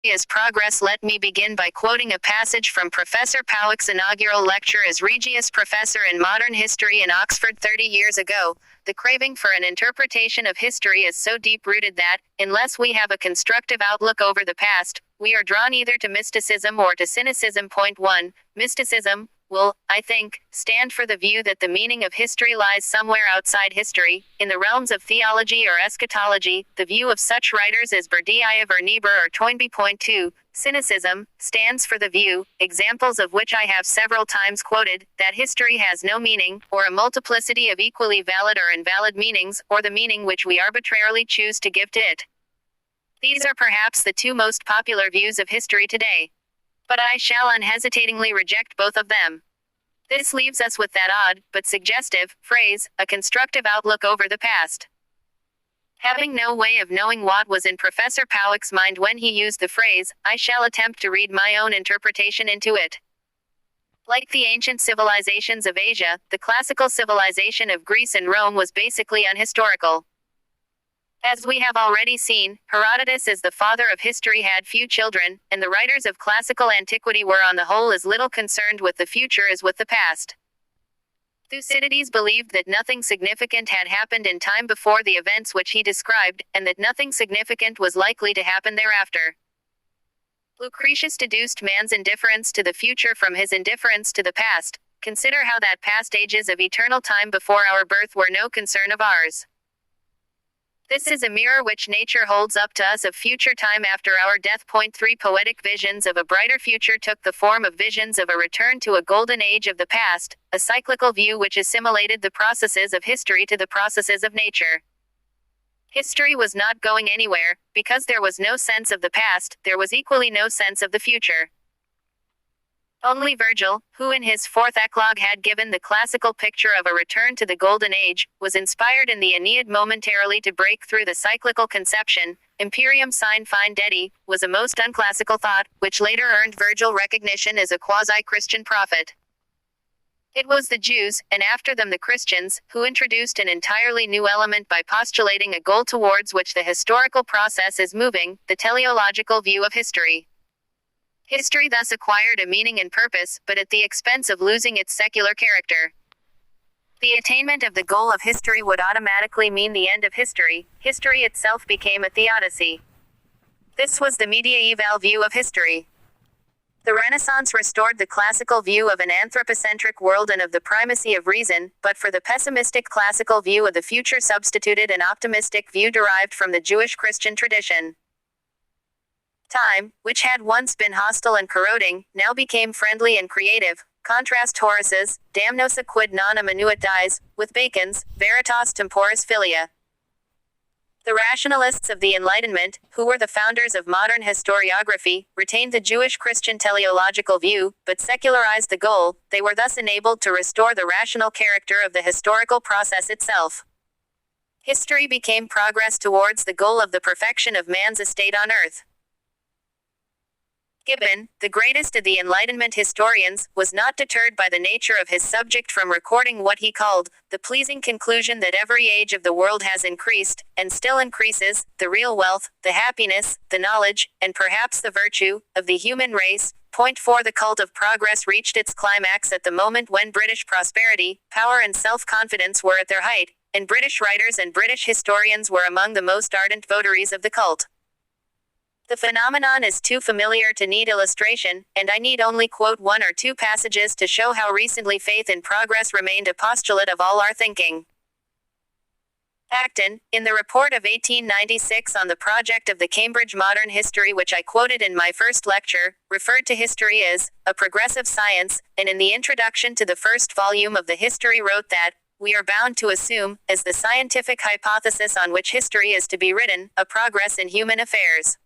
As progress, let me begin by quoting a passage from Professor Powick's inaugural lecture as Regius Professor in Modern History in Oxford 30 years ago. The craving for an interpretation of history is so deep-rooted that, unless we have a constructive outlook over the past, we are drawn either to mysticism or to cynicism. Point 1. Mysticism will, I think, stand for the view that the meaning of history lies somewhere outside history, in the realms of theology or eschatology, the view of such writers as Berdyaev or Niebuhr or Toynbee. Point 2. Cynicism stands for the view, examples of which I have several times quoted, that history has no meaning, or a multiplicity of equally valid or invalid meanings, or the meaning which we arbitrarily choose to give to it. These are perhaps the two most popular views of history today. But I shall unhesitatingly reject both of them. This leaves us with that odd, but suggestive, phrase, a constructive outlook over the past. Having no way of knowing what was in Professor Powick's mind when he used the phrase, I shall attempt to read my own interpretation into it. Like the ancient civilizations of Asia, the classical civilization of Greece and Rome was basically unhistorical. As we have already seen, Herodotus as the father of history had few children, and the writers of classical antiquity were on the whole as little concerned with the future as with the past. Thucydides believed that nothing significant had happened in time before the events which he described, and that nothing significant was likely to happen thereafter. Lucretius deduced man's indifference to the future from his indifference to the past. Consider how that past ages of eternal time before our birth were no concern of ours. This is a mirror which nature holds up to us of future time after our death. Point 3. Poetic visions of a brighter future took the form of visions of a return to a golden age of the past, a cyclical view which assimilated the processes of history to the processes of nature. History was not going anywhere, because there was no sense of the past, there was equally no sense of the future. Only Virgil, who in his fourth eclogue had given the classical picture of a return to the Golden Age, was inspired in the Aeneid momentarily to break through the cyclical conception. Imperium sine fidei was a most unclassical thought, which later earned Virgil recognition as a quasi-Christian prophet. It was the Jews, and after them the Christians, who introduced an entirely new element by postulating a goal towards which the historical process is moving, the teleological view of history. History thus acquired a meaning and purpose, but at the expense of losing its secular character. The attainment of the goal of history would automatically mean the end of history. History itself became a theodicy. This was the medieval view of history. The Renaissance restored the classical view of an anthropocentric world and of the primacy of reason, but for the pessimistic classical view of the future substituted an optimistic view derived from the Jewish Christian tradition. Time, which had once been hostile and corroding, now became friendly and creative. Contrast Horace's, Damnosa quid non amanuit dies, with Bacon's, Veritas temporis filia. The rationalists of the Enlightenment, who were the founders of modern historiography, retained the Jewish Christian teleological view, but secularized the goal. They were thus enabled to restore the rational character of the historical process itself. History became progress towards the goal of the perfection of man's estate on earth. Gibbon, the greatest of the Enlightenment historians, was not deterred by the nature of his subject from recording what he called the pleasing conclusion that every age of the world has increased, and still increases, the real wealth, the happiness, the knowledge, and perhaps the virtue, of the human race. Point 4. The cult of progress reached its climax at the moment when British prosperity, power and self-confidence were at their height, and British writers and British historians were among the most ardent votaries of the cult. The phenomenon is too familiar to need illustration, and I need only quote one or two passages to show how recently faith in progress remained a postulate of all our thinking. Acton, in the report of 1896 on the project of the Cambridge Modern History which I quoted in my first lecture, referred to history as a progressive science, and in the introduction to the first volume of the history wrote that, we are bound to assume, as the scientific hypothesis on which history is to be written, a progress in human affairs.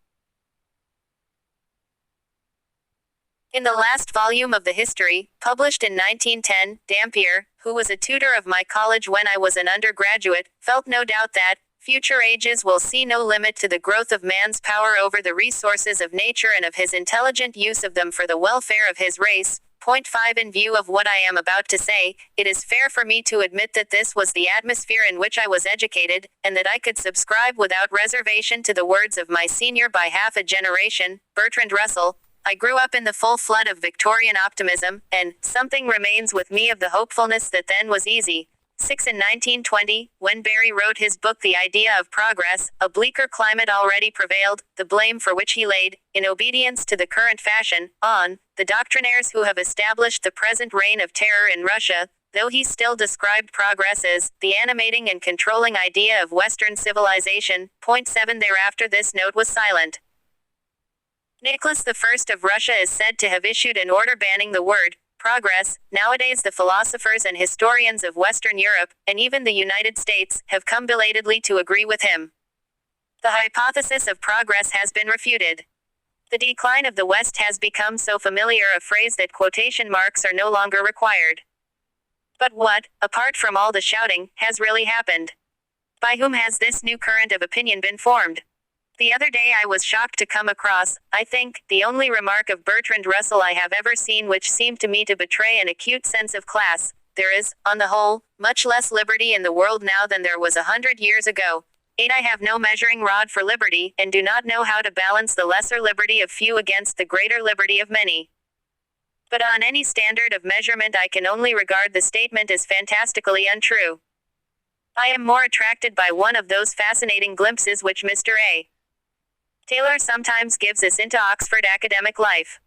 In the last volume of the history, published in 1910, Dampier, who was a tutor of my college when I was an undergraduate, felt no doubt that, future ages will see no limit to the growth of man's power over the resources of nature and of his intelligent use of them for the welfare of his race. Point 5 In view of what I am about to say, it is fair for me to admit that this was the atmosphere in which I was educated, and that I could subscribe without reservation to the words of my senior by half a generation, Bertrand Russell. I grew up in the full flood of Victorian optimism, and something remains with me of the hopefulness that then was easy. 6 In 1920, when Barry wrote his book The Idea of Progress, a bleaker climate already prevailed, the blame for which he laid, in obedience to the current fashion, on the doctrinaires who have established the present reign of terror in Russia, though he still described progress as the animating and controlling idea of Western civilization. Point 7 Thereafter this note was silent. Nicholas I of Russia is said to have issued an order banning the word progress. Nowadays the philosophers and historians of Western Europe, and even the United States, have come belatedly to agree with him. The hypothesis of progress has been refuted. The decline of the West has become so familiar a phrase that quotation marks are no longer required. But what, apart from all the shouting, has really happened? By whom has this new current of opinion been formed? The other day I was shocked to come across, I think, the only remark of Bertrand Russell I have ever seen which seemed to me to betray an acute sense of class. There is, on the whole, much less liberty in the world now than there was 100 years ago. 8 I have no measuring rod for liberty, and do not know how to balance the lesser liberty of few against the greater liberty of many. But on any standard of measurement I can only regard the statement as fantastically untrue. I am more attracted by one of those fascinating glimpses which Mr. A. Taylor sometimes gives us into Oxford academic life.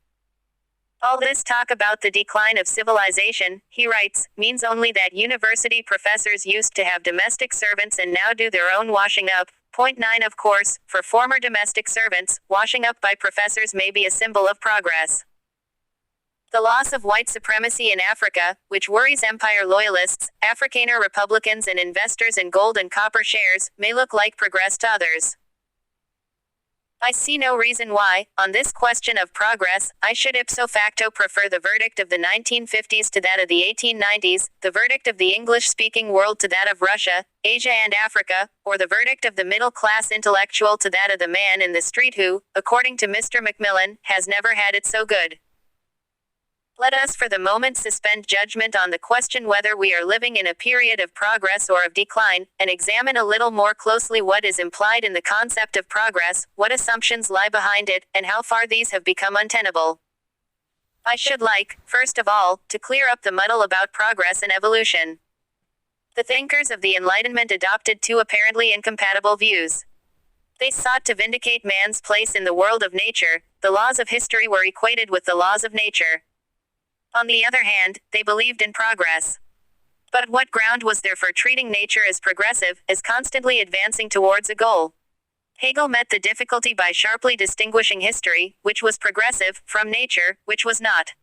All this talk about the decline of civilization, he writes, means only that university professors used to have domestic servants and now do their own washing up. Point 9 Of course, for former domestic servants, washing up by professors may be a symbol of progress. The loss of white supremacy in Africa, which worries empire loyalists, Afrikaner Republicans and investors in gold and copper shares, may look like progress to others. I see no reason why, on this question of progress, I should ipso facto prefer the verdict of the 1950s to that of the 1890s, the verdict of the English-speaking world to that of Russia, Asia and Africa, or the verdict of the middle-class intellectual to that of the man in the street who, according to Mr. Macmillan, has never had it so good. Let us for the moment suspend judgment on the question whether we are living in a period of progress or of decline, and examine a little more closely what is implied in the concept of progress, what assumptions lie behind it, and how far these have become untenable. I should like, first of all, to clear up the muddle about progress and evolution. The thinkers of the Enlightenment adopted two apparently incompatible views. They sought to vindicate man's place in the world of nature. The laws of history were equated with the laws of nature. On the other hand, they believed in progress. But what ground was there for treating nature as progressive, as constantly advancing towards a goal? Hegel met the difficulty by sharply distinguishing history, which was progressive, from nature, which was not.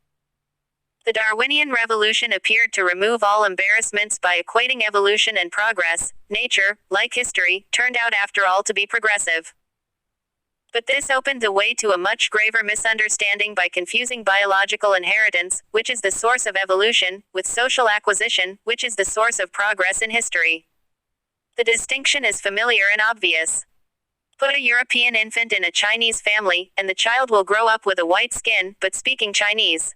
The Darwinian revolution appeared to remove all embarrassments by equating evolution and progress. Nature, like history, turned out after all to be progressive. But this opened the way to a much graver misunderstanding by confusing biological inheritance, which is the source of evolution, with social acquisition, which is the source of progress in history. The distinction is familiar and obvious. Put a European infant in a Chinese family, and the child will grow up with a white skin, but speaking Chinese.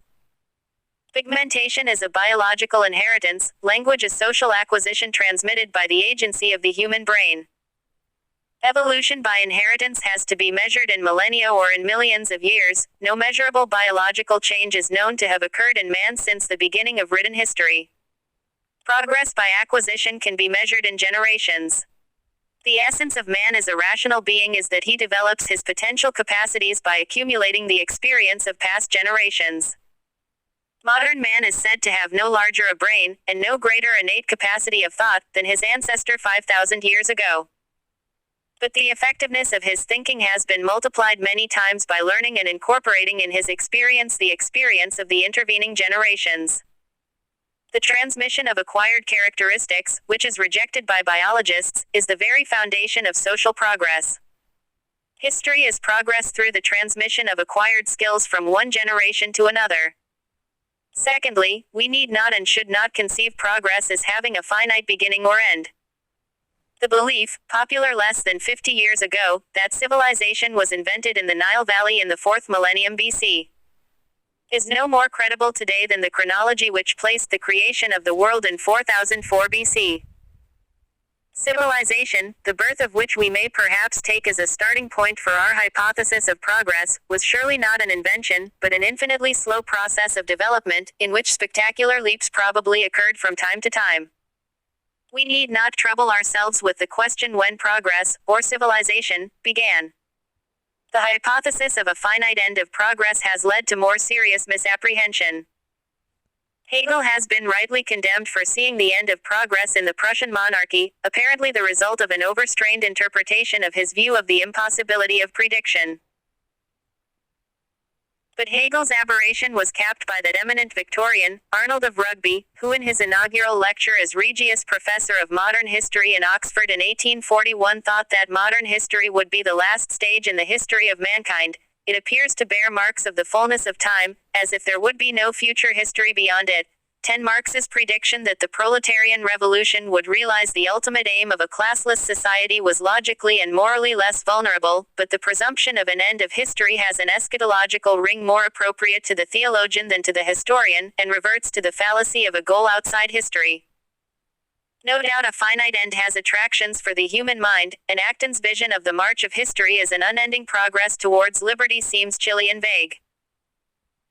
Pigmentation is a biological inheritance, language a social acquisition transmitted by the agency of the human brain. Evolution by inheritance has to be measured in millennia or in millions of years. No measurable biological change is known to have occurred in man since the beginning of written history. Progress by acquisition can be measured in generations. The essence of man as a rational being is that he develops his potential capacities by accumulating the experience of past generations. Modern man is said to have no larger a brain, and no greater innate capacity of thought, than his ancestor 5,000 years ago. But the effectiveness of his thinking has been multiplied many times by learning and incorporating in his experience the experience of the intervening generations. The transmission of acquired characteristics, which is rejected by biologists, is the very foundation of social progress. History is progress through the transmission of acquired skills from one generation to another. Secondly, we need not and should not conceive progress as having a finite beginning or end. The belief, popular less than 50 years ago, that civilization was invented in the Nile Valley in the 4th millennium BC. is no more credible today than the chronology which placed the creation of the world in 4004 BC. Civilization, the birth of which we may perhaps take as a starting point for our hypothesis of progress, was surely not an invention, but an infinitely slow process of development, in which spectacular leaps probably occurred from time to time. We need not trouble ourselves with the question when progress, or civilization, began. The hypothesis of a finite end of progress has led to more serious misapprehension. Hegel has been rightly condemned for seeing the end of progress in the Prussian monarchy, apparently the result of an overstrained interpretation of his view of the impossibility of prediction. But Hegel's aberration was capped by that eminent Victorian, Arnold of Rugby, who in his inaugural lecture as Regius Professor of Modern History in Oxford in 1841 thought that modern history would be the last stage in the history of mankind. It appears to bear marks of the fullness of time, as if there would be no future history beyond it. 10 Marx's prediction that the proletarian revolution would realize the ultimate aim of a classless society was logically and morally less vulnerable, but the presumption of an end of history has an eschatological ring more appropriate to the theologian than to the historian, and reverts to the fallacy of a goal outside history. No doubt a finite end has attractions for the human mind, and Acton's vision of the march of history as an unending progress towards liberty seems chilly and vague.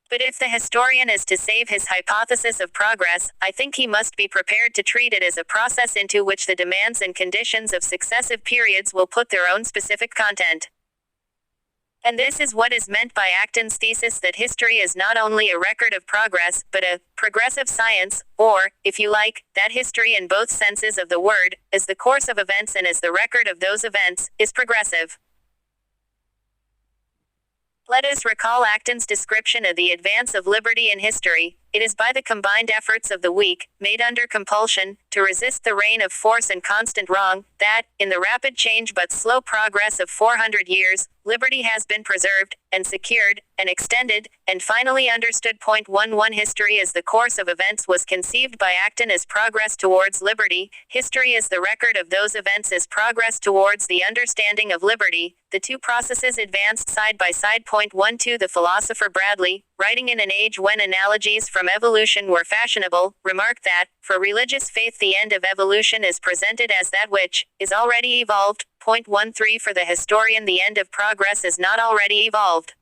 But if the historian is to save his hypothesis of progress, I think he must be prepared to treat it as a process into which the demands and conditions of successive periods will put their own specific content. And this is what is meant by Acton's thesis that history is not only a record of progress, but a progressive science, or, if you like, that history in both senses of the word, as the course of events and as the record of those events, is progressive. Let us recall Acton's description of the advance of liberty in history. It is by the combined efforts of the weak, made under compulsion, to resist the reign of force and constant wrong, that, in the rapid change but slow progress of 400 years, liberty has been preserved, and secured, and extended, and finally understood. 11 History as the course of events was conceived by Acton as progress towards liberty. History is the record of those events as progress towards the understanding of liberty. The two processes advanced side by side. 12 The philosopher Bradley, writing in an age when analogies from evolution were fashionable, remarked that, for religious faith the end of evolution is presented as that which is already evolved. 13 For the historian the end of progress is not already evolved.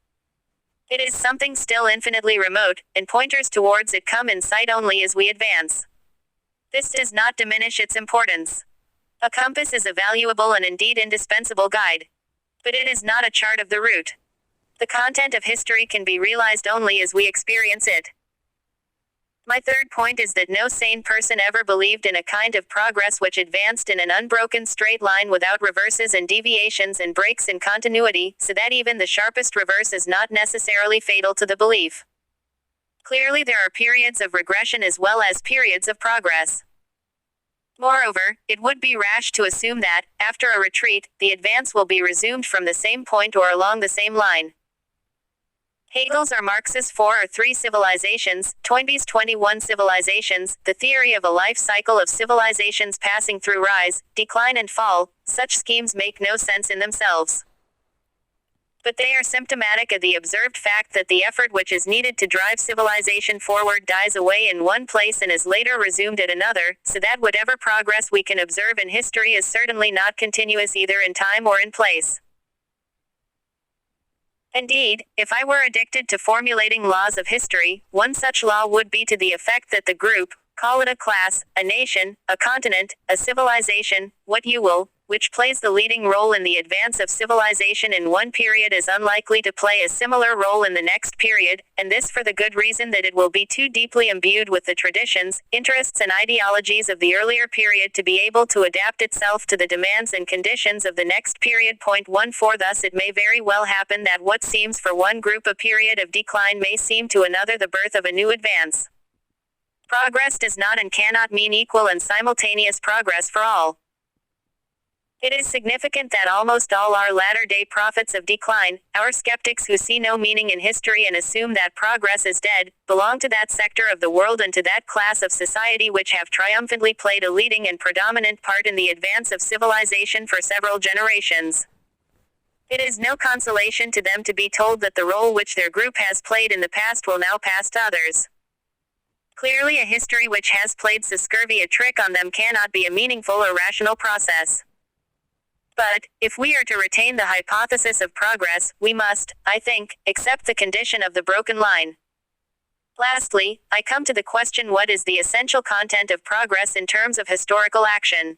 It is something still infinitely remote, and pointers towards it come in sight only as we advance. This does not diminish its importance. A compass is a valuable and indeed indispensable guide. But it is not a chart of the route. The content of history can be realized only as we experience it. My third point is that no sane person ever believed in a kind of progress which advanced in an unbroken straight line without reverses and deviations and breaks in continuity, so that even the sharpest reverse is not necessarily fatal to the belief. Clearly there are periods of regression as well as periods of progress. Moreover, it would be rash to assume that, after a retreat, the advance will be resumed from the same point or along the same line. Hegel's or Marx's 4 or 3 civilizations, Toynbee's 21 civilizations, the theory of a life cycle of civilizations passing through rise, decline and fall, such schemes make no sense in themselves. But they are symptomatic of the observed fact that the effort which is needed to drive civilization forward dies away in one place and is later resumed at another, so that whatever progress we can observe in history is certainly not continuous either in time or in place. Indeed, if I were addicted to formulating laws of history, one such law would be to the effect that the group, call it a class, a nation, a continent, a civilization, what you will, which plays the leading role in the advance of civilization in one period is unlikely to play a similar role in the next period, and this for the good reason that it will be too deeply imbued with the traditions, interests and ideologies of the earlier period to be able to adapt itself to the demands and conditions of the next period. 14 Thus it may very well happen that what seems for one group a period of decline may seem to another the birth of a new advance. Progress does not and cannot mean equal and simultaneous progress for all. It is significant that almost all our latter-day prophets of decline, our skeptics who see no meaning in history and assume that progress is dead, belong to that sector of the world and to that class of society which have triumphantly played a leading and predominant part in the advance of civilization for several generations. It is no consolation to them to be told that the role which their group has played in the past will now pass to others. Clearly, a history which has played so scurvy a trick on them cannot be a meaningful or rational process. But, if we are to retain the hypothesis of progress, we must, I think, accept the condition of the broken line. Lastly, I come to the question: what is the essential content of progress in terms of historical action?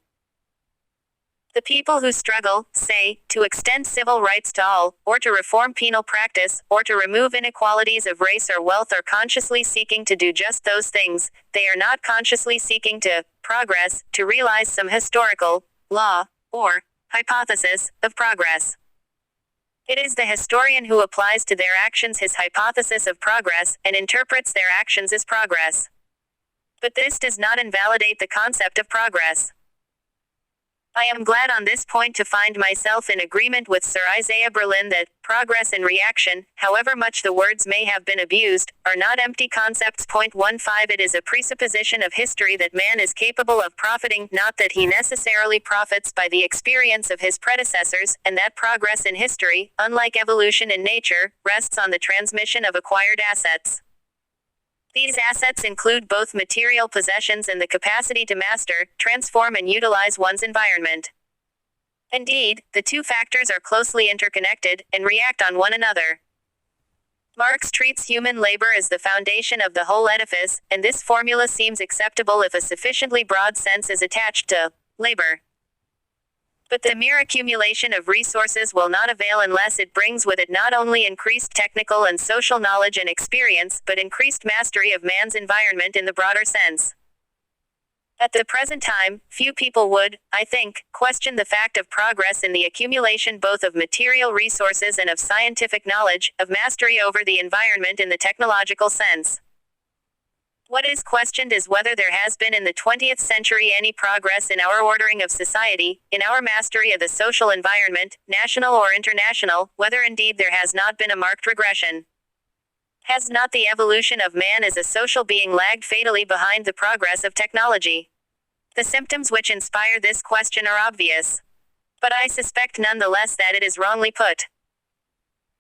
The people who struggle, say, to extend civil rights to all, or to reform penal practice, or to remove inequalities of race or wealth are consciously seeking to do just those things. They are not consciously seeking to progress, to realize some historical law, or hypothesis of progress. It is the historian who applies to their actions his hypothesis of progress, and interprets their actions as progress. But this does not invalidate the concept of progress. I am glad on this point to find myself in agreement with Sir Isaiah Berlin that progress and reaction, however much the words may have been abused, are not empty concepts. 15 It is a presupposition of history that man is capable of profiting, not that he necessarily profits by the experience of his predecessors, and that progress in history, unlike evolution in nature, rests on the transmission of acquired assets. These assets include both material possessions and the capacity to master, transform and utilize one's environment. Indeed, the two factors are closely interconnected, and react on one another. Marx treats human labor as the foundation of the whole edifice, and this formula seems acceptable if a sufficiently broad sense is attached to labor. But the mere accumulation of resources will not avail unless it brings with it not only increased technical and social knowledge and experience, but increased mastery of man's environment in the broader sense. At the present time, few people would, I think, question the fact of progress in the accumulation both of material resources and of scientific knowledge, of mastery over the environment in the technological sense. What is questioned is whether there has been in the 20th century any progress in our ordering of society, in our mastery of the social environment, national or international, whether indeed there has not been a marked regression. Has not the evolution of man as a social being lagged fatally behind the progress of technology? The symptoms which inspire this question are obvious. But I suspect nonetheless that it is wrongly put.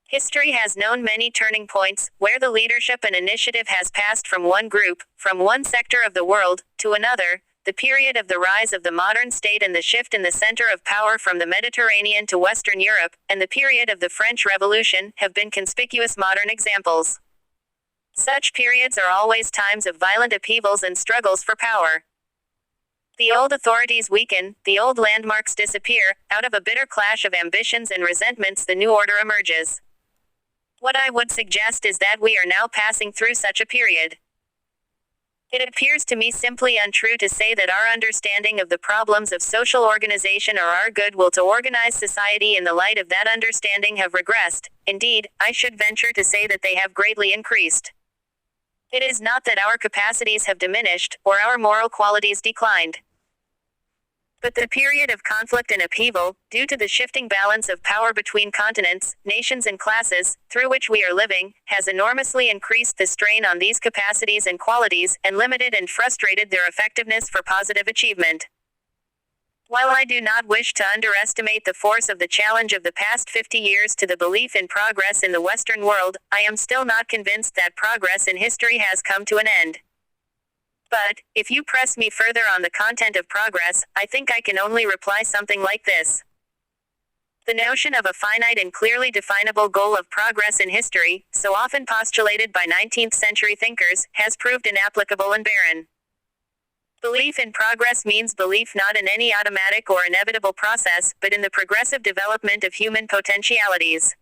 History has known many turning points, where the leadership and initiative has passed from one group, from one sector of the world, to another. The period of the rise of the modern state and the shift in the center of power from the Mediterranean to Western Europe, and the period of the French Revolution, have been conspicuous modern examples. Such periods are always times of violent upheavals and struggles for power. The old authorities weaken, the old landmarks disappear, out of a bitter clash of ambitions and resentments the new order emerges. What I would suggest is that we are now passing through such a period. It appears to me simply untrue to say that our understanding of the problems of social organization or our goodwill to organize society in the light of that understanding have regressed. Indeed, I should venture to say that they have greatly increased. It is not that our capacities have diminished, or our moral qualities declined. But the period of conflict and upheaval, due to the shifting balance of power between continents, nations and classes, through which we are living, has enormously increased the strain on these capacities and qualities, and limited and frustrated their effectiveness for positive achievement. While I do not wish to underestimate the force of the challenge of the past 50 years to the belief in progress in the Western world, I am still not convinced that progress in history has come to an end. But, if you press me further on the content of progress, I think I can only reply something like this. The notion of a finite and clearly definable goal of progress in history, so often postulated by 19th century thinkers, has proved inapplicable and barren. Belief in progress means belief not in any automatic or inevitable process, but in the progressive development of human potentialities.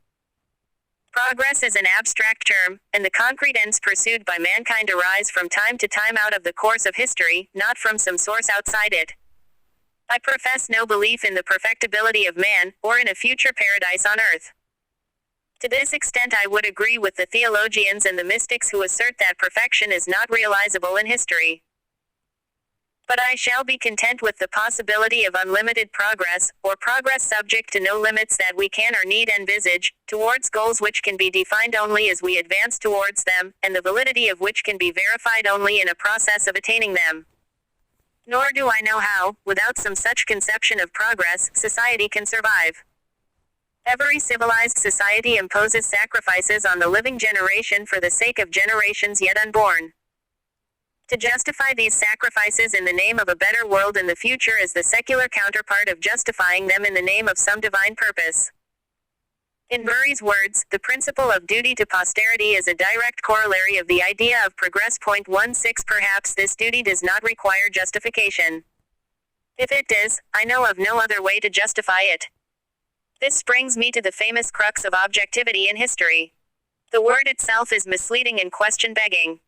Progress is an abstract term, and the concrete ends pursued by mankind arise from time to time out of the course of history, not from some source outside it. I profess no belief in the perfectibility of man, or in a future paradise on earth. To this extent I would agree with the theologians and the mystics who assert that perfection is not realizable in history. But I shall be content with the possibility of unlimited progress, or progress subject to no limits that we can or need envisage, towards goals which can be defined only as we advance towards them, and the validity of which can be verified only in a process of attaining them. Nor do I know how, without some such conception of progress, society can survive. Every civilized society imposes sacrifices on the living generation for the sake of generations yet unborn. To justify these sacrifices in the name of a better world in the future is the secular counterpart of justifying them in the name of some divine purpose. In Murray's words, the principle of duty to posterity is a direct corollary of the idea of progress. 16. Perhaps this duty does not require justification. If it does, I know of no other way to justify it. This brings me to the famous crux of objectivity in history. The word itself is misleading and question-begging.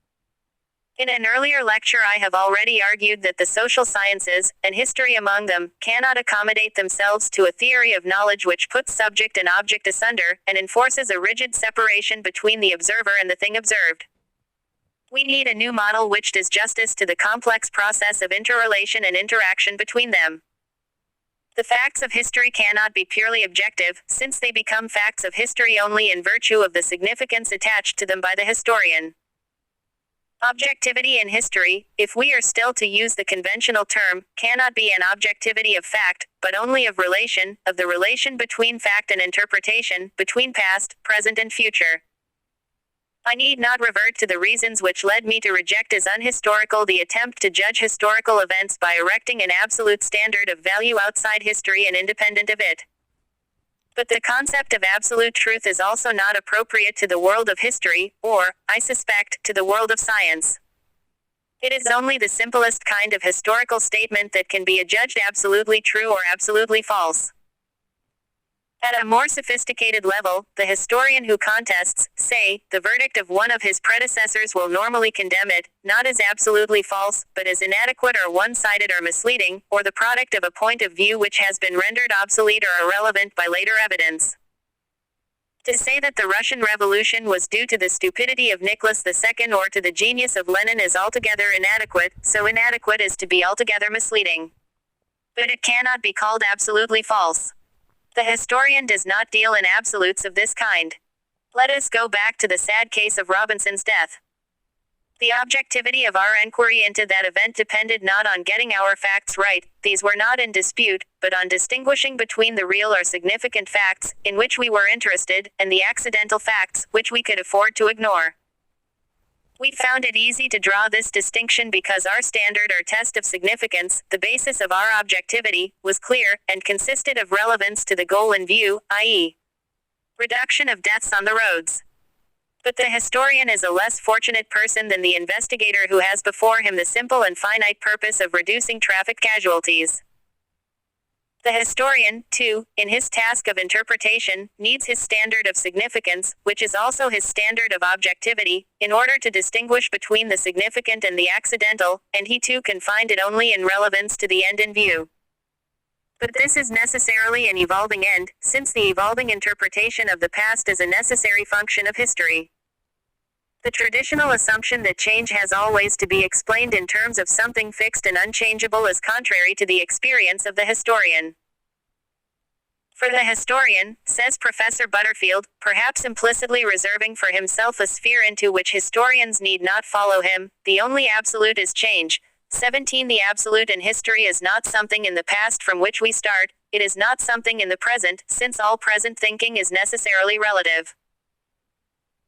In an earlier lecture I have already argued that the social sciences, and history among them, cannot accommodate themselves to a theory of knowledge which puts subject and object asunder, and enforces a rigid separation between the observer and the thing observed. We need a new model which does justice to the complex process of interrelation and interaction between them. The facts of history cannot be purely objective, since they become facts of history only in virtue of the significance attached to them by the historian. Objectivity in history, if we are still to use the conventional term, cannot be an objectivity of fact, but only of relation, of the relation between fact and interpretation, between past, present and future. I need not revert to the reasons which led me to reject as unhistorical the attempt to judge historical events by erecting an absolute standard of value outside history and independent of it. But the concept of absolute truth is also not appropriate to the world of history, or, I suspect, to the world of science. It is only the simplest kind of historical statement that can be adjudged absolutely true or absolutely false. At a more sophisticated level, the historian who contests, say, the verdict of one of his predecessors will normally condemn it, not as absolutely false, but as inadequate or one-sided or misleading, or the product of a point of view which has been rendered obsolete or irrelevant by later evidence. To say that the Russian Revolution was due to the stupidity of Nicholas II or to the genius of Lenin is altogether inadequate, so inadequate as to be altogether misleading. But it cannot be called absolutely false. The historian does not deal in absolutes of this kind. Let us go back to the sad case of Robinson's death. The objectivity of our enquiry into that event depended not on getting our facts right, these were not in dispute, but on distinguishing between the real or significant facts, in which we were interested, and the accidental facts, which we could afford to ignore. We found it easy to draw this distinction because our standard or test of significance, the basis of our objectivity, was clear, and consisted of relevance to the goal in view, i.e., reduction of deaths on the roads. But the historian is a less fortunate person than the investigator who has before him the simple and finite purpose of reducing traffic casualties. The historian, too, in his task of interpretation, needs his standard of significance, which is also his standard of objectivity, in order to distinguish between the significant and the accidental, and he too can find it only in relevance to the end in view. But this is necessarily an evolving end, since the evolving interpretation of the past is a necessary function of history. The traditional assumption that change has always to be explained in terms of something fixed and unchangeable is contrary to the experience of the historian. For the historian, says Professor Butterfield, perhaps implicitly reserving for himself a sphere into which historians need not follow him, the only absolute is change. 17 The absolute in history is not something in the past from which we start, it is not something in the present, since all present thinking is necessarily relative.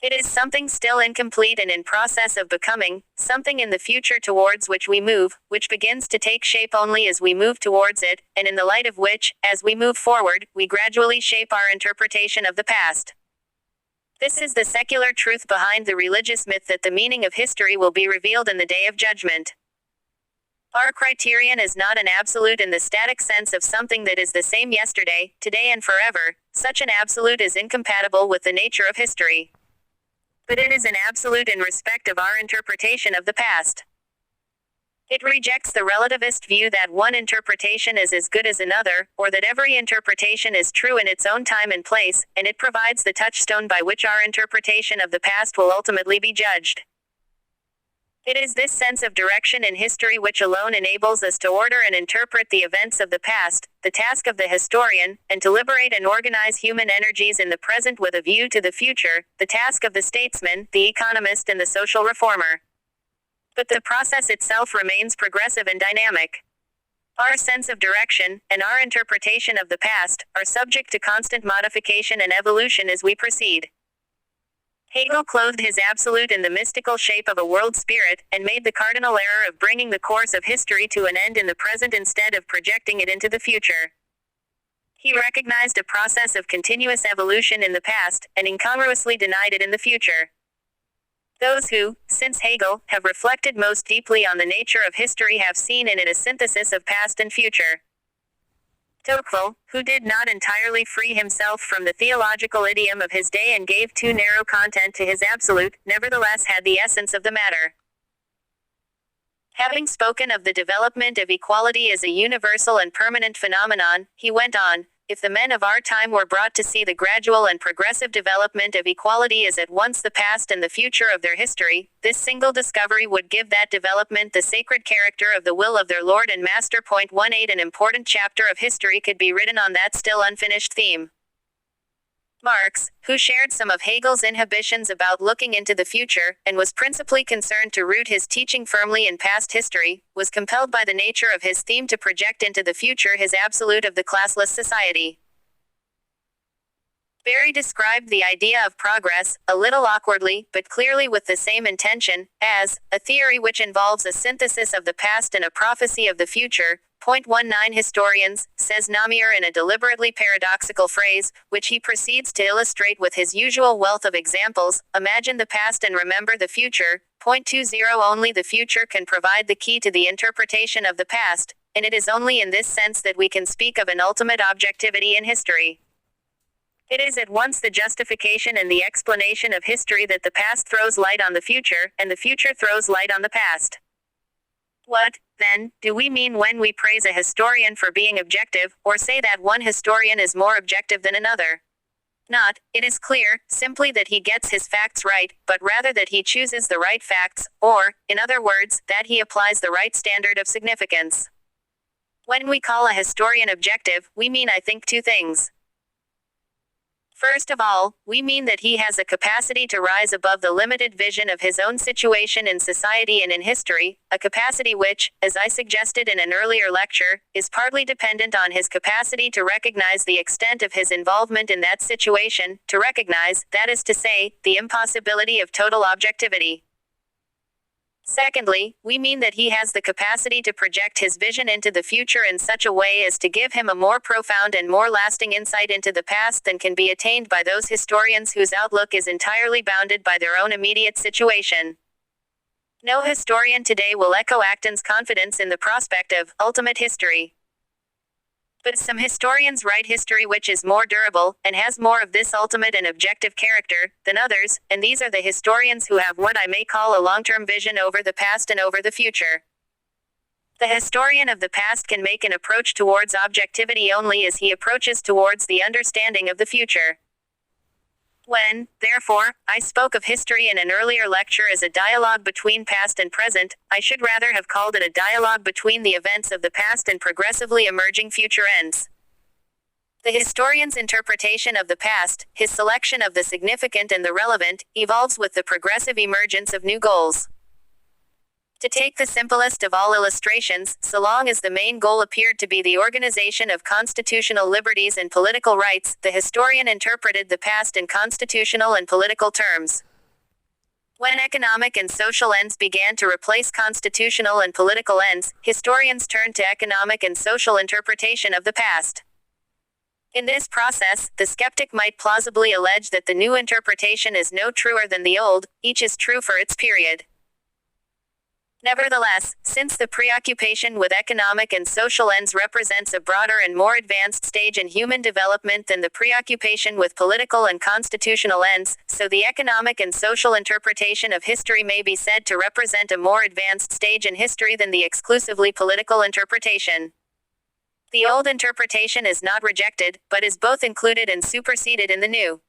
It is something still incomplete and in process of becoming, something in the future towards which we move, which begins to take shape only as we move towards it, and in the light of which, as we move forward, we gradually shape our interpretation of the past. This is the secular truth behind the religious myth that the meaning of history will be revealed in the day of judgment. Our criterion is not an absolute in the static sense of something that is the same yesterday, today and forever. Such an absolute is incompatible with the nature of history. But it is an absolute in respect of our interpretation of the past. It rejects the relativist view that one interpretation is as good as another, or that every interpretation is true in its own time and place, and it provides the touchstone by which our interpretation of the past will ultimately be judged. It is this sense of direction in history which alone enables us to order and interpret the events of the past, the task of the historian, and to liberate and organize human energies in the present with a view to the future, the task of the statesman, the economist and the social reformer. But the process itself remains progressive and dynamic. Our sense of direction, and our interpretation of the past, are subject to constant modification and evolution as we proceed. Hegel clothed his absolute in the mystical shape of a world spirit, and made the cardinal error of bringing the course of history to an end in the present instead of projecting it into the future. He recognized a process of continuous evolution in the past, and incongruously denied it in the future. Those who, since Hegel, have reflected most deeply on the nature of history have seen in it a synthesis of past and future. Tocqueville, who did not entirely free himself from the theological idiom of his day and gave too narrow content to his absolute, nevertheless had the essence of the matter. Having spoken of the development of equality as a universal and permanent phenomenon, he went on, if the men of our time were brought to see the gradual and progressive development of equality as at once the past and the future of their history, this single discovery would give that development the sacred character of the will of their Lord and Master. 18. An important chapter of history could be written on that still unfinished theme. Marx, who shared some of Hegel's inhibitions about looking into the future, and was principally concerned to root his teaching firmly in past history, was compelled by the nature of his theme to project into the future his absolute of the classless society. Barry described the idea of progress, a little awkwardly, but clearly with the same intention, as a theory which involves a synthesis of the past and a prophecy of the future. 19 Historians, says Namier in a deliberately paradoxical phrase, which he proceeds to illustrate with his usual wealth of examples, imagine the past and remember the future. 20 Only the future can provide the key to the interpretation of the past, and it is only in this sense that we can speak of an ultimate objectivity in history. It is at once the justification and the explanation of history that the past throws light on the future, and the future throws light on the past. What, then, do we mean when we praise a historian for being objective, or say that one historian is more objective than another? Not, it is clear, simply that he gets his facts right, but rather that he chooses the right facts, or, in other words, that he applies the right standard of significance. When we call a historian objective, we mean I think two things. First of all, we mean that he has a capacity to rise above the limited vision of his own situation in society and in history, a capacity which, as I suggested in an earlier lecture, is partly dependent on his capacity to recognize the extent of his involvement in that situation, to recognize, that is to say, the impossibility of total objectivity. Secondly, we mean that he has the capacity to project his vision into the future in such a way as to give him a more profound and more lasting insight into the past than can be attained by those historians whose outlook is entirely bounded by their own immediate situation. No historian today will echo Acton's confidence in the prospect of ultimate history. But some historians write history which is more durable, and has more of this ultimate and objective character, than others, and these are the historians who have what I may call a long-term vision over the past and over the future. The historian of the past can make an approach towards objectivity only as he approaches towards the understanding of the future. When, therefore, I spoke of history in an earlier lecture as a dialogue between past and present, I should rather have called it a dialogue between the events of the past and progressively emerging future ends. The historian's interpretation of the past, his selection of the significant and the relevant, evolves with the progressive emergence of new goals. To take the simplest of all illustrations, so long as the main goal appeared to be the organization of constitutional liberties and political rights, the historian interpreted the past in constitutional and political terms. When economic and social ends began to replace constitutional and political ends, historians turned to economic and social interpretation of the past. In this process, the skeptic might plausibly allege that the new interpretation is no truer than the old, each is true for its period. Nevertheless, since the preoccupation with economic and social ends represents a broader and more advanced stage in human development than the preoccupation with political and constitutional ends, so the economic and social interpretation of history may be said to represent a more advanced stage in history than the exclusively political interpretation. The old interpretation is not rejected, but is both included and superseded in the new.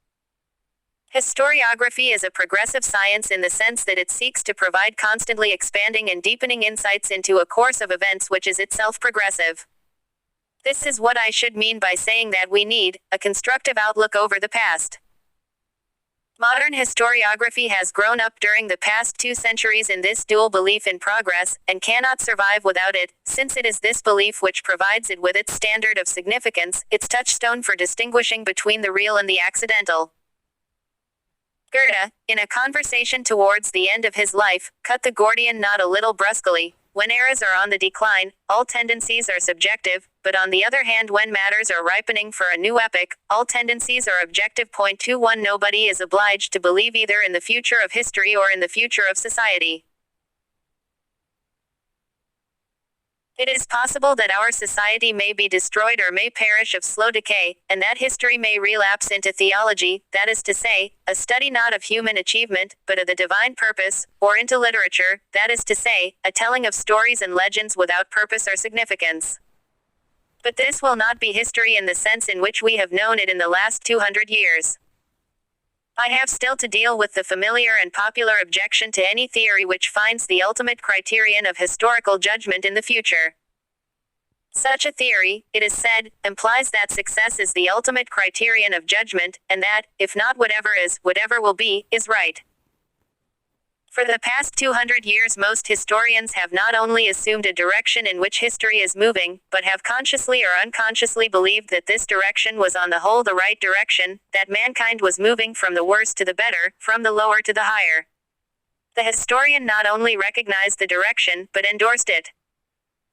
Historiography is a progressive science in the sense that it seeks to provide constantly expanding and deepening insights into a course of events which is itself progressive. This is what I should mean by saying that we need a constructive outlook over the past. Modern historiography has grown up during the past 2 centuries in this dual belief in progress, and cannot survive without it, since it is this belief which provides it with its standard of significance, its touchstone for distinguishing between the real and the accidental. Goethe, in a conversation towards the end of his life, cut the Gordian knot a little brusquely. When eras are on the decline, all tendencies are subjective, but on the other hand when matters are ripening for a new epoch, all tendencies are objective. 21 Nobody is obliged to believe either in the future of history or in the future of society. It is possible that our society may be destroyed or may perish of slow decay, and that history may relapse into theology, that is to say, a study not of human achievement, but of the divine purpose, or into literature, that is to say, a telling of stories and legends without purpose or significance. But this will not be history in the sense in which we have known it in the last 200 years. I have still to deal with the familiar and popular objection to any theory which finds the ultimate criterion of historical judgment in the future. Such a theory, it is said, implies that success is the ultimate criterion of judgment, and that, if not whatever is, whatever will be, is right. For the past 200 years most historians have not only assumed a direction in which history is moving, but have consciously or unconsciously believed that this direction was on the whole the right direction, that mankind was moving from the worse to the better, from the lower to the higher. The historian not only recognized the direction, but endorsed it.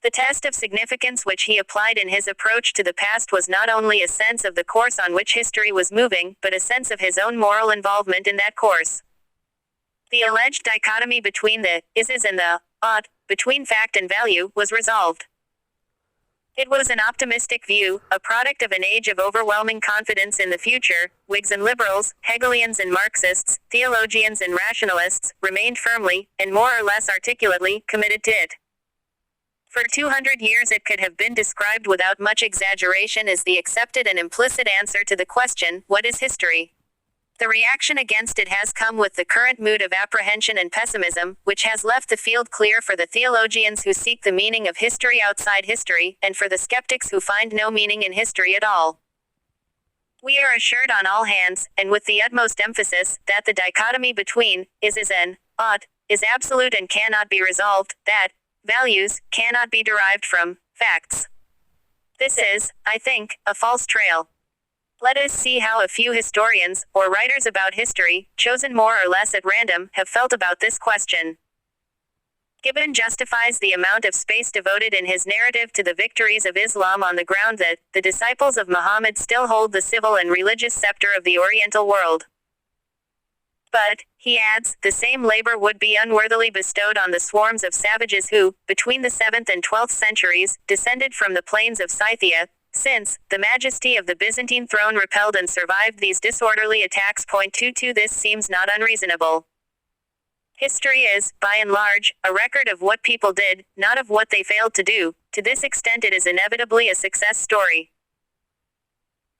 The test of significance which he applied in his approach to the past was not only a sense of the course on which history was moving, but a sense of his own moral involvement in that course. The alleged dichotomy between the is and the ought, between fact and value, was resolved. It was an optimistic view, a product of an age of overwhelming confidence in the future. Whigs and liberals, Hegelians and Marxists, theologians and rationalists, remained firmly, and more or less articulately, committed to it. For 200 years it could have been described without much exaggeration as the accepted and implicit answer to the question, what is history? The reaction against it has come with the current mood of apprehension and pessimism, which has left the field clear for the theologians who seek the meaning of history outside history, and for the skeptics who find no meaning in history at all. We are assured on all hands, and with the utmost emphasis, that the dichotomy between is and ought is absolute and cannot be resolved, that values cannot be derived from facts. This is, I think, a false trail. Let us see how a few historians, or writers about history, chosen more or less at random, have felt about this question. Gibbon justifies the amount of space devoted in his narrative to the victories of Islam on the ground that the disciples of Muhammad still hold the civil and religious scepter of the Oriental world. But, he adds, the same labor would be unworthily bestowed on the swarms of savages who, between the 7th and 12th centuries, descended from the plains of Scythia, since the majesty of the Byzantine throne repelled and survived these disorderly attacks. 22 This seems not unreasonable. History is, by and large, a record of what people did, not of what they failed to do. To this extent it is inevitably a success story.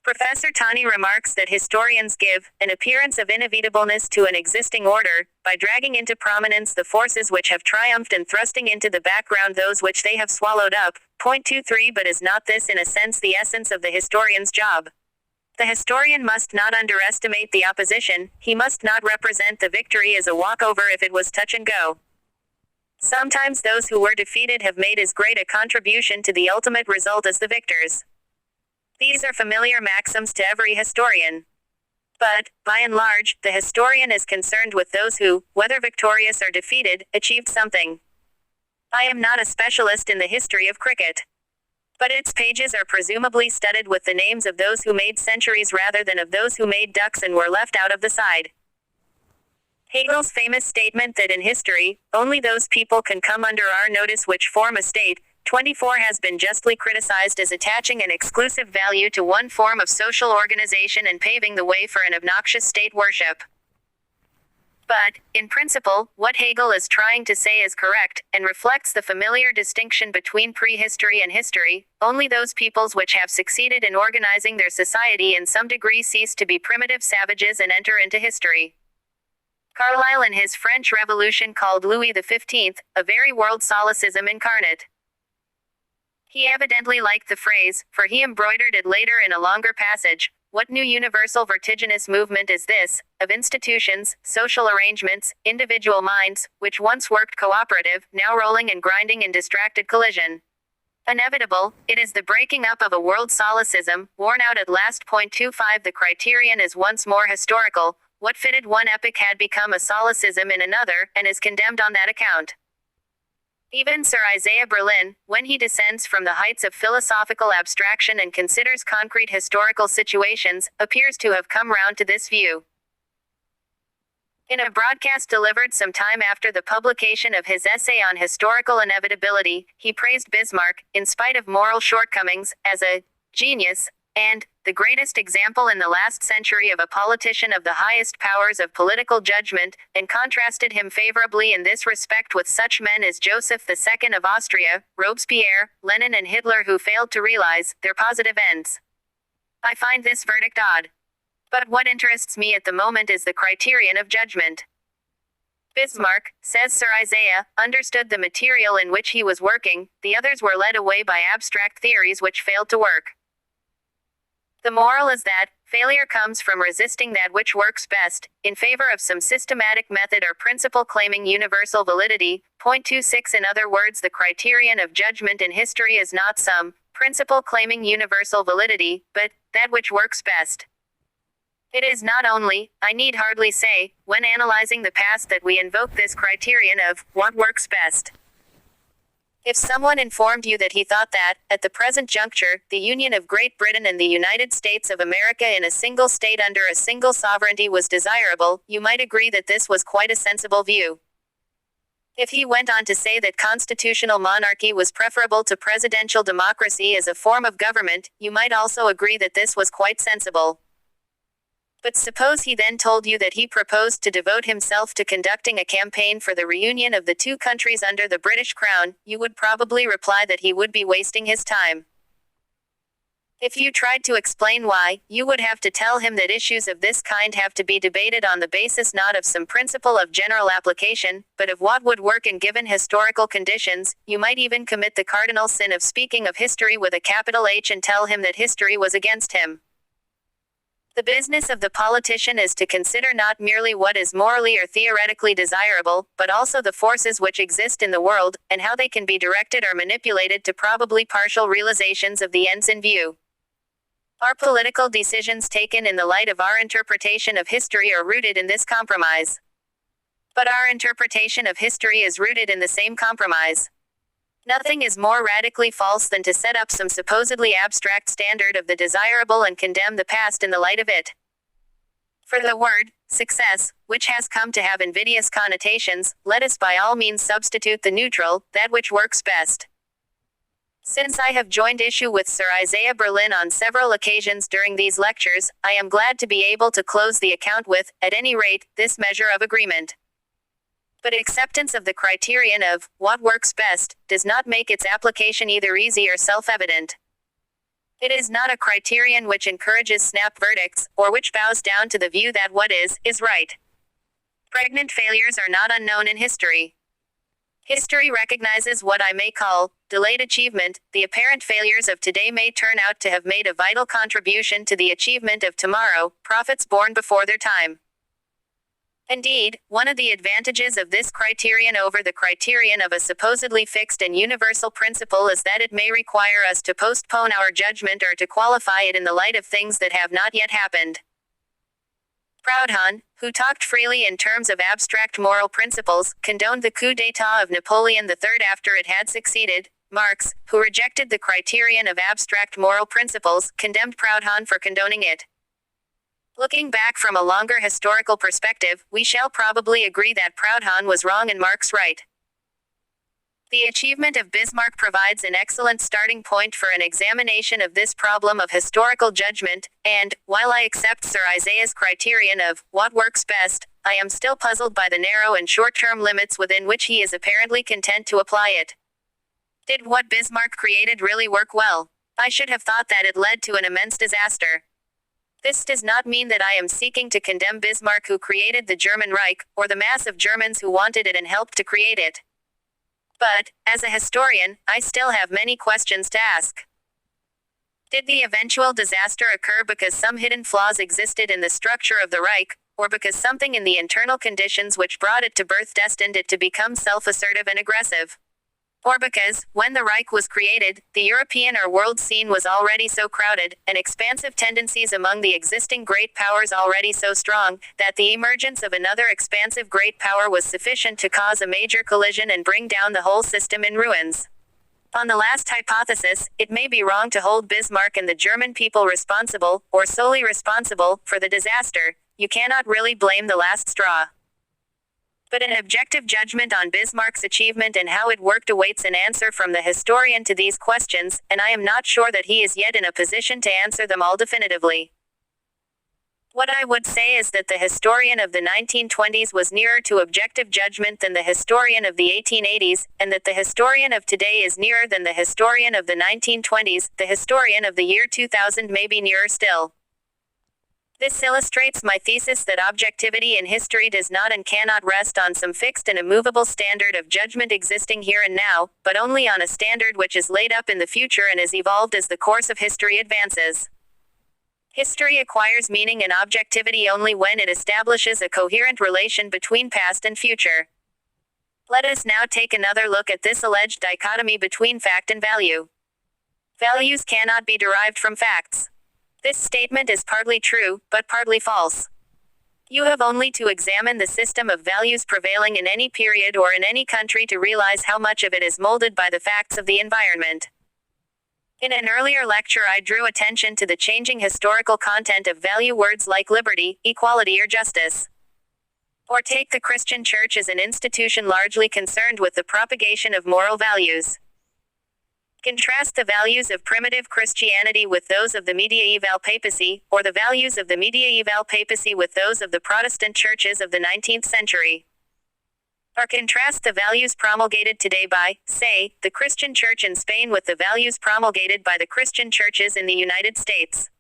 Professor Tani remarks that historians give an appearance of inevitableness to an existing order, by dragging into prominence the forces which have triumphed and thrusting into the background those which they have swallowed up. 23 But is not this in a sense the essence of the historian's job? The historian must not underestimate the opposition, he must not represent the victory as a walkover if it was touch and go. Sometimes those who were defeated have made as great a contribution to the ultimate result as the victors. These are familiar maxims to every historian. But, by and large, the historian is concerned with those who, whether victorious or defeated, achieved something. I am not a specialist in the history of cricket. But its pages are presumably studded with the names of those who made centuries rather than of those who made ducks and were left out of the side. Hegel's famous statement that in history, only those people can come under our notice which form a state, 24 has been justly criticized as attaching an exclusive value to one form of social organization and paving the way for an obnoxious state worship. But, in principle, what Hegel is trying to say is correct, and reflects the familiar distinction between prehistory and history. Only those peoples which have succeeded in organizing their society in some degree cease to be primitive savages and enter into history. Carlyle in his French Revolution called Louis XV, a very world solecism incarnate. He evidently liked the phrase, for he embroidered it later in a longer passage. What new universal vertiginous movement is this, of institutions, social arrangements, individual minds, which once worked cooperative, now rolling and grinding in distracted collision? Inevitable, it is the breaking up of a world solicism, worn out at last. 25 The criterion is once more historical. What fitted one epoch had become a solicism in another, and is condemned on that account. Even Sir Isaiah Berlin, when he descends from the heights of philosophical abstraction and considers concrete historical situations, appears to have come round to this view. In a broadcast delivered some time after the publication of his essay on historical inevitability, he praised Bismarck, in spite of moral shortcomings, as a genius, and the greatest example in the last century of a politician of the highest powers of political judgment, and contrasted him favorably in this respect with such men as Joseph II of Austria, Robespierre, Lenin and Hitler, who failed to realize their positive ends. I find this verdict odd. But what interests me at the moment is the criterion of judgment. Bismarck, says Sir Isaiah, understood the material in which he was working, the others were led away by abstract theories which failed to work. The moral is that failure comes from resisting that which works best, in favor of some systematic method or principle claiming universal validity. 26 In other words, the criterion of judgment in history is not some principle claiming universal validity, but that which works best. It is not only, I need hardly say, when analyzing the past that we invoke this criterion of what works best. If someone informed you that he thought that, at the present juncture, the union of Great Britain and the United States of America in a single state under a single sovereignty was desirable, you might agree that this was quite a sensible view. If he went on to say that constitutional monarchy was preferable to presidential democracy as a form of government, you might also agree that this was quite sensible. But suppose he then told you that he proposed to devote himself to conducting a campaign for the reunion of the two countries under the British Crown, you would probably reply that he would be wasting his time. If you tried to explain why, you would have to tell him that issues of this kind have to be debated on the basis not of some principle of general application, but of what would work in given historical conditions. You might even commit the cardinal sin of speaking of history with a capital H and tell him that history was against him. The business of the politician is to consider not merely what is morally or theoretically desirable, but also the forces which exist in the world, and how they can be directed or manipulated to probably partial realizations of the ends in view. Our political decisions taken in the light of our interpretation of history are rooted in this compromise. But our interpretation of history is rooted in the same compromise. Nothing is more radically false than to set up some supposedly abstract standard of the desirable and condemn the past in the light of it. For the word success, which has come to have invidious connotations, let us by all means substitute the neutral, that which works best. Since I have joined issue with Sir Isaiah Berlin on several occasions during these lectures, I am glad to be able to close the account with, at any rate, this measure of agreement. But acceptance of the criterion of what works best does not make its application either easy or self-evident. It is not a criterion which encourages snap verdicts, or which bows down to the view that what is right. Pregnant failures are not unknown in history. History recognizes what I may call delayed achievement. The apparent failures of today may turn out to have made a vital contribution to the achievement of tomorrow, prophets born before their time. Indeed, one of the advantages of this criterion over the criterion of a supposedly fixed and universal principle is that it may require us to postpone our judgment or to qualify it in the light of things that have not yet happened. Proudhon, who talked freely in terms of abstract moral principles, condoned the coup d'état of Napoleon III after it had succeeded. Marx, who rejected the criterion of abstract moral principles, condemned Proudhon for condoning it. Looking back from a longer historical perspective, we shall probably agree that Proudhon was wrong and Marx right. The achievement of Bismarck provides an excellent starting point for an examination of this problem of historical judgment, and, while I accept Sir Isaiah's criterion of what works best, I am still puzzled by the narrow and short-term limits within which he is apparently content to apply it. Did what Bismarck created really work well? I should have thought that it led to an immense disaster. This does not mean that I am seeking to condemn Bismarck, who created the German Reich, or the mass of Germans who wanted it and helped to create it. But, as a historian, I still have many questions to ask. Did the eventual disaster occur because some hidden flaws existed in the structure of the Reich, or because something in the internal conditions which brought it to birth destined it to become self-assertive and aggressive? Or because, when the Reich was created, the European or world scene was already so crowded, and expansive tendencies among the existing great powers already so strong, that the emergence of another expansive great power was sufficient to cause a major collision and bring down the whole system in ruins? On the last hypothesis, it may be wrong to hold Bismarck and the German people responsible, or solely responsible, for the disaster. You cannot really blame the last straw. But an objective judgment on Bismarck's achievement and how it worked awaits an answer from the historian to these questions, and I am not sure that he is yet in a position to answer them all definitively. What I would say is that the historian of the 1920s was nearer to objective judgment than the historian of the 1880s, and that the historian of today is nearer than the historian of the 1920s. The historian of the year 2000 may be nearer still. This illustrates my thesis that objectivity in history does not and cannot rest on some fixed and immovable standard of judgment existing here and now, but only on a standard which is laid up in the future and is evolved as the course of history advances. History acquires meaning and objectivity only when it establishes a coherent relation between past and future. Let us now take another look at this alleged dichotomy between fact and value. Values cannot be derived from facts. This statement is partly true, but partly false. You have only to examine the system of values prevailing in any period or in any country to realize how much of it is molded by the facts of the environment. In an earlier lecture, I drew attention to the changing historical content of value words like liberty, equality, or justice. Or take the Christian Church as an institution largely concerned with the propagation of moral values. Contrast the values of primitive Christianity with those of the mediaeval papacy, or the values of the mediaeval papacy with those of the Protestant churches of the 19th century. Or contrast the values promulgated today by, say, the Christian Church in Spain with the values promulgated by the Christian churches in the United States.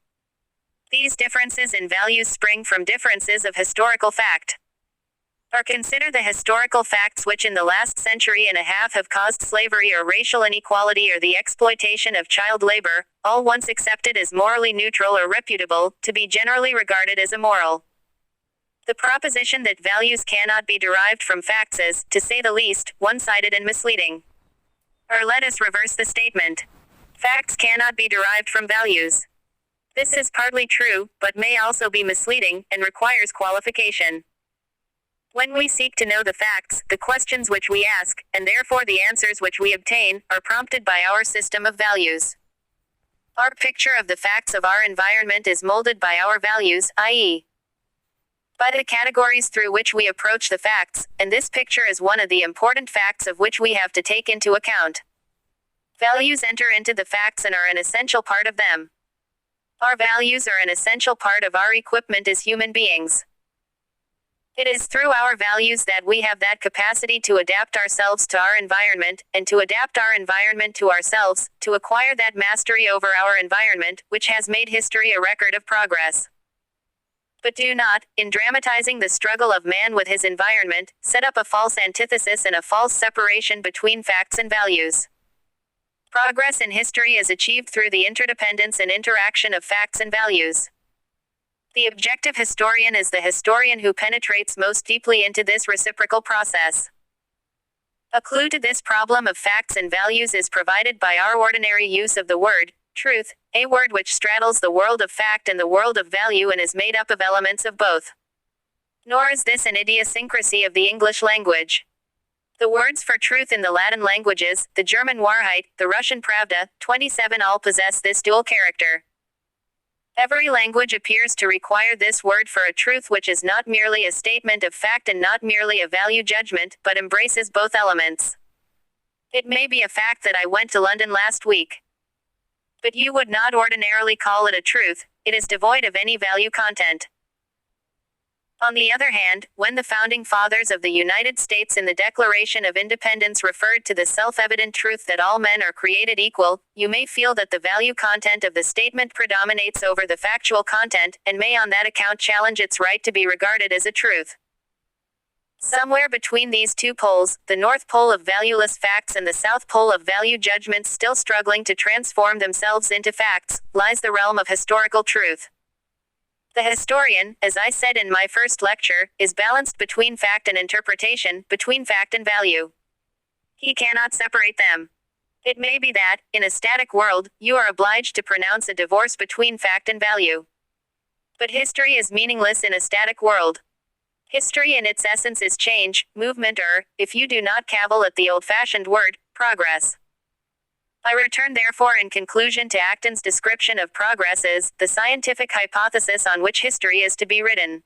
These differences in values spring from differences of historical fact. Or consider the historical facts which in the last century and a half have caused slavery or racial inequality or the exploitation of child labor, all once accepted as morally neutral or reputable, to be generally regarded as immoral. The proposition that values cannot be derived from facts is, to say the least, one-sided and misleading. Or let us reverse the statement. Facts cannot be derived from values. This is partly true, but may also be misleading, and requires qualification. When we seek to know the facts, the questions which we ask, and therefore the answers which we obtain, are prompted by our system of values. Our picture of the facts of our environment is molded by our values, i.e., by the categories through which we approach the facts, and this picture is one of the important facts of which we have to take into account. Values enter into the facts and are an essential part of them. Our values are an essential part of our equipment as human beings. It is through our values that we have that capacity to adapt ourselves to our environment, and to adapt our environment to ourselves, to acquire that mastery over our environment, which has made history a record of progress. But do not, in dramatizing the struggle of man with his environment, set up a false antithesis and a false separation between facts and values. Progress in history is achieved through the interdependence and interaction of facts and values. The objective historian is the historian who penetrates most deeply into this reciprocal process. A clue to this problem of facts and values is provided by our ordinary use of the word truth, a word which straddles the world of fact and the world of value and is made up of elements of both. Nor is this an idiosyncrasy of the English language. The words for truth in the Latin languages, the German Wahrheit, the Russian Pravda, 27 all possess this dual character. Every language appears to require this word for a truth which is not merely a statement of fact and not merely a value judgment, but embraces both elements. It may be a fact that I went to London last week. But you would not ordinarily call it a truth. It is devoid of any value content. On the other hand, when the founding fathers of the United States in the Declaration of Independence referred to the self-evident truth that all men are created equal, you may feel that the value content of the statement predominates over the factual content, and may on that account challenge its right to be regarded as a truth. Somewhere between these two poles, the North Pole of valueless facts and the South Pole of value judgments still struggling to transform themselves into facts, lies the realm of historical truth. The historian, as I said in my first lecture, is balanced between fact and interpretation, between fact and value. He cannot separate them. It may be that, in a static world, you are obliged to pronounce a divorce between fact and value. But history is meaningless in a static world. History in its essence is change, movement or, if you do not cavil at the old-fashioned word, progress. I return therefore in conclusion to Acton's description of progress as the scientific hypothesis on which history is to be written.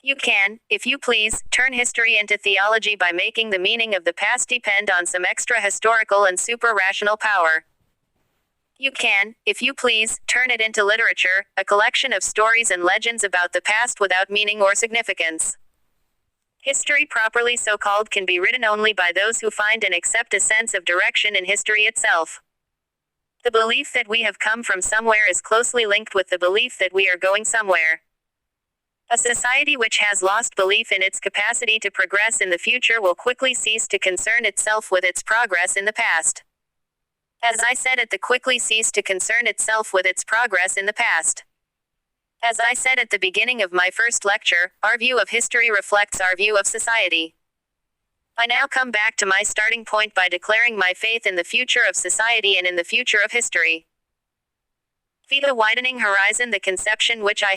You can, if you please, turn history into theology by making the meaning of the past depend on some extra historical and super-rational power. You can, if you please, turn it into literature, a collection of stories and legends about the past without meaning or significance. History properly so called can be written only by those who find and accept a sense of direction in history itself. The belief that we have come from somewhere is closely linked with the belief that we are going somewhere. A society which has lost belief in its capacity to progress in the future will quickly cease to concern itself with its progress in the past. As I said, it quickly ceased to concern itself with its progress in the past. As I said at the beginning of my first lecture, our view of history reflects our view of society. I now come back to my starting point by declaring my faith in the future of society and in the future of history. The widening horizon, the conception which I